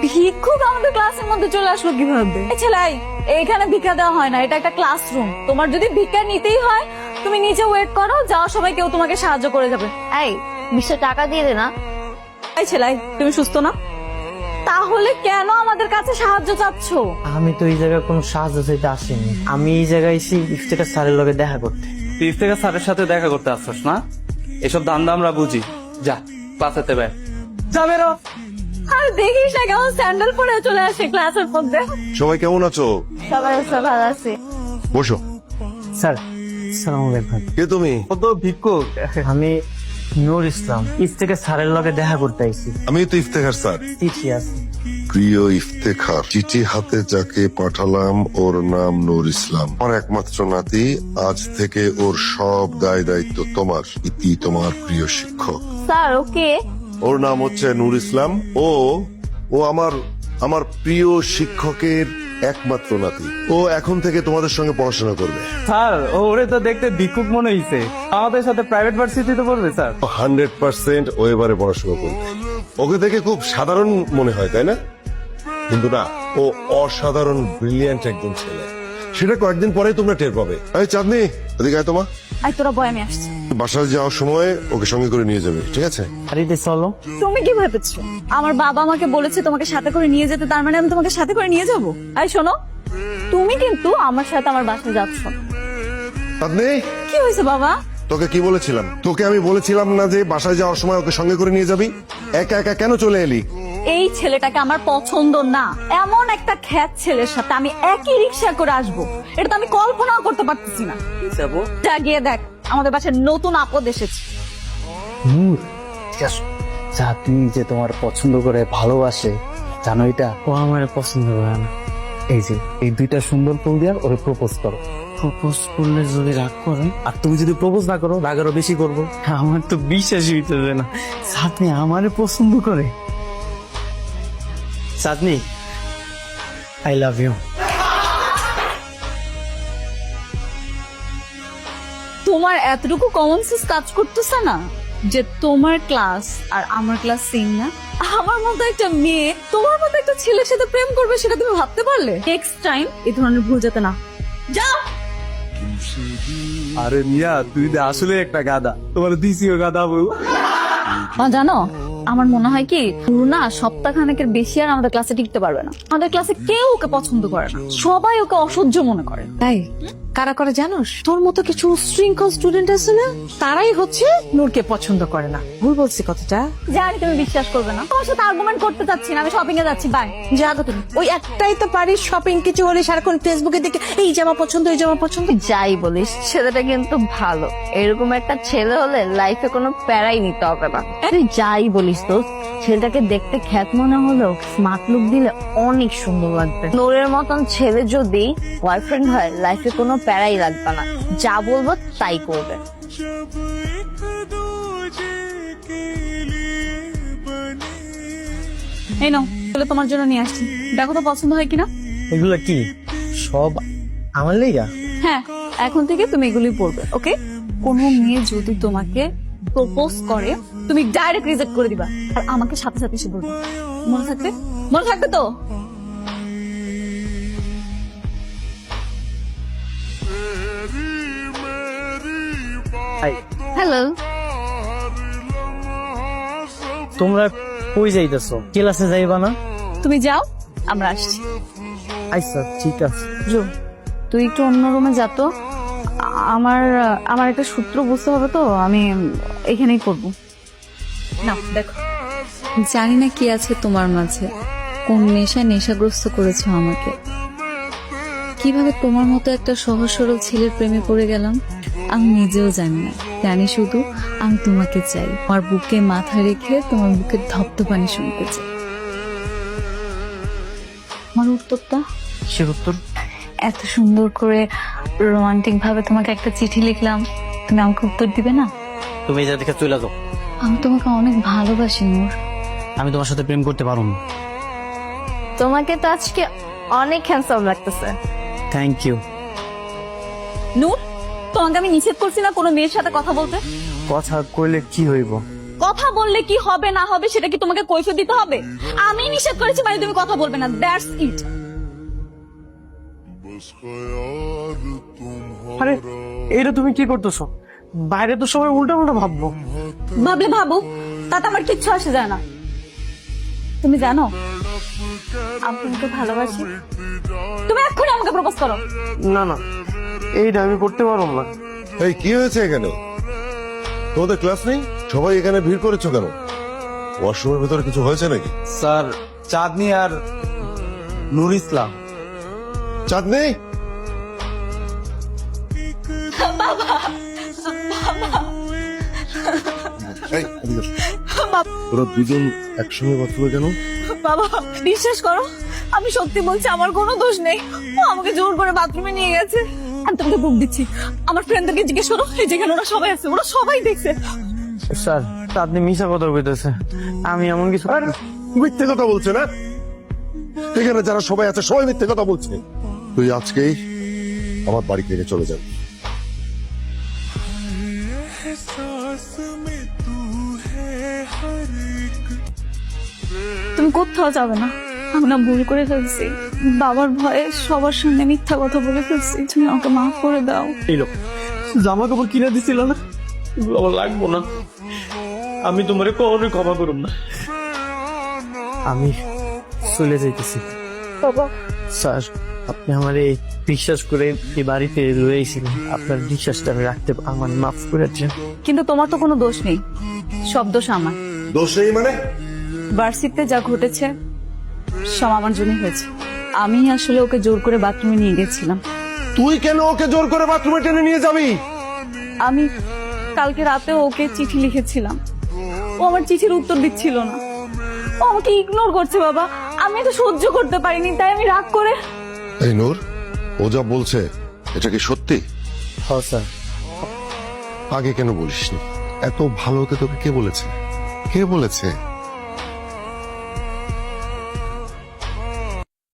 ভিক্ষুক আমাদের ক্লাসের মধ্যে চলে আসলো কিভাবে? এই ছেলাই, এখানে ভিক্ষা দেওয়া হয় না, এটা একটা ক্লাসরুম। তোমার যদি ভিক্ষা নিতেই হয় তুমি নিচে ওয়েট করো, যাওয়ার সময় কেউ তোমাকে সাহায্য করে যাবে। এই 20 টাকা দিয়ে দে না। এই ছেলাই, তুমি সুস্থ না? তাহলে কেন আমাদের কাছে সাহায্য চাচ্ছ? আমি তো এই জায়গায় কোনো সাহায্য চাইতে আসিনি। আমি এই জায়গায় এসে ইফতেখার স্যারের লগে দেখা করতে। তুই ইফতেখার স্যারের সাথে দেখা করতে আসছস না? এসব ধান্দা আমরা বুঝি। যা ক্লাসেতে বের। যা বেরো। আর দেখিস না কেমন স্যান্ডেল পরে চলে আসে ক্লাসের মধ্যে। সবাই কেমন আছো? সবাই ভালো আছে। বসো। স্যার সালাম আলাইকুম। কে তুমি? ও তো ভিক্ষুক। আমি নূর ইসলাম, ইফতেখার স্যারের লগে দেখা করতে আইছি। আমি তো ইফতেখার স্যার। চিঠি আছে। প্রিয় ইফতেখার, চিঠি হাতে যাকে পাঠালাম ওর নাম নূর ইসলাম। আমার একমাত্র নাতি। আজ থেকে ওর সব দায় দায়িত্ব তোমার। ইতি তোমার প্রিয় শিক্ষক। স্যার ওকে ওর নাম হচ্ছে নূর ইসলাম। ও ও আমার প্রিয় শিক্ষকের একমাত্র নাতি। ও এখন থেকে তোমাদের সঙ্গে পড়াশোনা করবে। স্যার ওরে তো দেখতে ভিক্ষুক মনে হইছে। আমাদের সাথে প্রাইভেট ভার্সিটিতে পড়বে স্যার। 100% ও এবারে পড়াশোনা করবে। ওকে দেখে খুব সাধারণ মনে হয়, তাই না? কিন্তু না, ও অসাধারণ ব্রিলিয়ান্ট একজন ছেলে। সেটা কয়েকদিন পরেই তোমরা টের পাবে। এই চাঁদনি, এদিকে আয় তোমা। আই তোরা বয়, আমি আসছি। বাসায় যাওয়ার সময় ওকে সঙ্গে করে নিয়ে যাবে, ঠিক আছে? বাড়িতে চলো। তুমি কি ভেবেছো আমার বাবা আমাকে বলেছে তোমাকে সাথে করে নিয়ে যেতে, তার মানে আমি তোমাকে সাথে করে নিয়ে যাবো? এই শোনো, তুমি কিন্তু আমার সাথে আমার বাসায় যাচ্ছ না। চাঁদনি, কি হয়েছে বাবা? তোকে কি বলেছিলাম? তোকে আমি বলেছিলাম না যে বাসায় যাওয়ার সময় ওকে সঙ্গে করে নিয়ে যাবি? একা একা কেন চলে এলি? এই ছেলেটাকে আমার পছন্দ না। এমন একটা খ্যাত ছেলের সাথে আমি একই রিক্সা করে আসবো, এটা তো আমি কল্পনাও করতে পারতেছি না। যাবো। যা গিয়ে দেখ, আমাদের বাসায় নতুন আপদ এসেছে। নূর, ঠিক আছে। যা তুমি যে তোমার পছন্দ করে ভালোবাসে, জানো এটা? ও আমার পছন্দ করে না। এই যে এই দুইটা সুন্দর ফুল দিয়ে ওরে প্রপোজ করো। প্রপোজ করলে যদি রাগ করে, আর তুমি যদি প্রপোজ না করো রাগ আরো বেশি করবো। আমার তো বিশ্বাসই হইতেছে না চাঁদনি আমারে পছন্দ করে। চাঁদনি, আই লাভ ইউ। তোমার এতটুকু কমন সেন্স কাজ করতেছে না যে তোমার ক্লাস আর আমার ক্লাস সেম না? আমার মতো একটা মেয়ে তোমার মতো একটা ছেলের সাথে প্রেম করবে, সেটা তুমি ভাবতে পারলে? নেক্সট টাইম এই ধরনের ভুল যাতে না। যাও। আরে মিয়া, তুই আসলে একটা গাদা। তোমার দিছিও গাদা বউ। জানো, আমার মনে হয় কি পুরো না সপ্তাহখানেকের বেশি আর আমাদের ক্লাসে টিকতে পারবে না। আমাদের ক্লাসে কেউ ওকে পছন্দ করে না, সবাই ওকে অসহ্য মনে করে। তাই কারা করে জানোস? তোর মতো কিছু উশৃঙ্খল স্টুডেন্ট আছে না, তারাই হচ্ছে নূরকে পছন্দ করে না। ভুল বলছি কথাটা? জানি তুমি বিশ্বাস করবে না, তোমার সাথে আর্গুমেন্ট করতে চাচ্ছি না, আমি শপিং এ যাচ্ছি, বাই। যা তো তুমি ওই একটাই তো পারিস, শপিং কিছু হলে সারাক্ষণ ফেসবুকে দেখে এই জামা পছন্দ এই জামা পছন্দ। যাই বলিস ছেলেটা কিন্তু ভালো। এরকম একটা ছেলে হলে লাইফে কোনো প্যারাই নিতে হবে না। তুই যাই বলিস তো, ছেলেটাকে দেখতে খ্যাত মনে হলেও স্মার্ট লুক দিলে অনেক সুন্দর লাগবে। নূরের মতন ছেলে যদি বয়ফ্রেন্ড হয় লাইফে কোনো প্যারাই লাগবে না, যা বলবো তাই করবে। এই নাও, তাহলে তোমার জন্য নিয়ে আসছি, দেখো তো পছন্দ হয় কিনা। এগুলা কি সব আমার লেগা? হ্যাঁ, এখন থেকে তুমি এগুলোই পড়বে, ওকে? কোনো মেয়ে যদি তোমাকে প্রপোজ করে তুমি ডাইরেক্ট রিজেক্ট করে দিবা, আর আমাকে সাথে সাথে এসে বলবে। মনে থাকবে? মনে থাকবে তো? হ্যালো, তোমরা কই যাইতেছো? ক্লাসে যাইবা না? তুমি যাও, আমরা আসছি। আচ্ছা ঠিক আছে। জো, তুই একটু অন্য রুমে যা তো। আমার একটা সূত্র বুঝতে হবে তো, আমি এখানেই করবো। না দেখো, জানি না কি আছে তোমার মাঝে, কোন নেশাগ্রস্ত করেছো আমাকে। কিভাবে তোমার মতো একটা সহজ সরল ছেলের প্রেমে পড়ে গেলাম আমি নিজেও জানি না। জানি শুধু আমি তোমাকে চাই, আমার বুকে মাথা রেখে তোমার বুকের ধপ্ধপানি শুনতে চাই। আমার উত্তরটা? সে উত্তর? এত সুন্দর করে রোমান্টিক ভাবে তোমাকে একটা চিঠি লিখলাম, তুমি আমাকে উত্তর দিবে না? তুমি এই জায়গা থেকে চলে যাও। আমি তোমাকে অনেক ভালোবাসি নূর। আমি তোমার সাথে প্রেম করতে পারবো না। তোমাকে তো আজকে অনেক হ্যান্ডসাম লাগতেছে। Thank you. নূর, তোমাকে আমি নিষেধ করছি না কোনো মেয়ের সাথে কথা বলতে? কথা কইলে কি হইব? কথা বললে কি হবে না হবে সেটা কি তোমাকে কৈফিয়ত দিতে হবে? আমি নিষেধ করেছি মানে তুমি কথা বলবে না, দ্যাটস ইট। আরে এটা তুমি কি করতেছো? বাইরে তো সবাই উল্টা উল্টা ভাববো। ভাবলে ভাবো, তাতে আমার কিচ্ছু আসে যায় না। তুমি জানো আমি তোমাকে ভালোবাসি। তুমি এক্ষুনি আমাকে প্রপোজ করো। না না, এইটা আমি করতে পারবো না। এই কি হয়েছে এখানে? তোমাদের ক্লাস নেই? সবাই এখানে ভিড় করেছো কেন? ওয়াশরুমের ভেতরে কিছু হয়েছে নাকি? স্যার, চাঁদনি আর নূর ইসলাম। চাঁদনি, এই, এদিকে এসো। তোরা দুজন একসঙ্গে বাথরুমে কেন? বাবা বিশ্বাস করো, আমি সত্যি বলছি, আমার কোনো দোষ নেই। ও আমাকে জোর করে বাথরুমে নিয়ে গেছে। আমি তোমাকে বুক দিচ্ছি, আমার ফ্রেন্ডদেরকে জিজ্ঞেস করো, এই যেখানে ওরা সবাই আছে, ওরা সবাই দেখছে। স্যার, আপনি মিশা কথা কইতেছে। আমি এমন কিছু মিথ্যে কথা বলছে না? এখানে যারা সবাই আছে সবাই মিথ্যে কথা বলছে। তুই আজকেই আমার বাড়ি থেকে চলে যাবি। তুমি কোথাও যাবে না। আমি না ভুল করে ফেলছি, বাবার ভয়ে সবার সামনে মিথ্যা কথা বলে ফেলছি। তুমি আমাকে মাফ করে দাও। এই লোক জামা কাপড় কিনে দিছিল না, এগুলো আমার লাগবো না। আমি তোমারে কখনোই ক্ষমা করুম না। আমি চলে যাইতেছি। বাবা স্যার, আপনি আমার এই বিশ্বাস করে এই বাড়িতে রয়েছিলেন, আপনার বিশ্বাসটা আমি রাখতে আমার মাফ করে দেন। কিন্তু তোমার তো কোনো দোষ নেই, সব দোষ আমার। দোষ নেই মানে? ভার্সিটিতে যা ঘটেছে সব আমার জন্য হয়েছে। আমি আসলে ওকে জোর করে বাথরুমে নিয়ে গেছিলাম। তুই কেন ওকে জোর করে বাথরুমে টেনে নিয়ে যাবি? আমি কালকে রাতে ওকে চিঠি লিখেছিলাম, ও আমার চিঠির উত্তর দিচ্ছিল না, ও আমাকে ইগনোর করছে। বাবা আমি এটা সহ্য করতে পারিনি, তাই আমি রাগ করে। এই নূর, ও যা বলছে এটা কি সত্যি? হ্যাঁ স্যার। আগে কেন বলিসনি? এত ভালো হতে তোকে কে বলেছে? কে বলেছে?